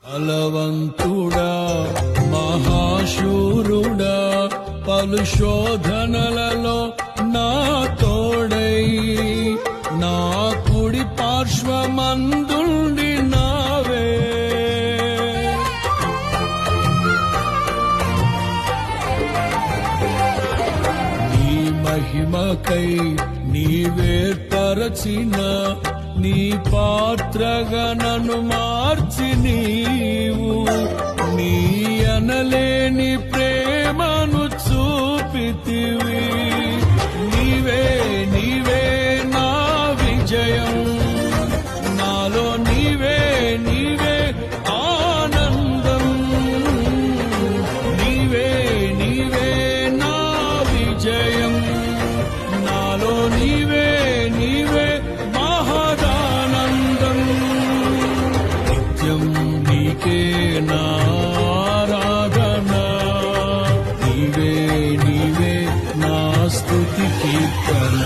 బలవంతుడా మహాశూరుడా పలు శోధనలలో నా తోడై నా కుడి పార్శ్వమందుండి నావే నీ మహిమకై నీవేర్పరచిన నీ పాత్రగా నన్ను మార్చి నీవు నీ అనలేని ప్రేమను చూపితివి నీవే నీవే నా విజయం నాలో నీవే నీవే ఆనందం నీవే నీవే నా విజయం నాలో నీవే నీవే మహదానందం నిత్యం నీకే నారాధన నీవే నీవే నా స్తుతి కీర్తన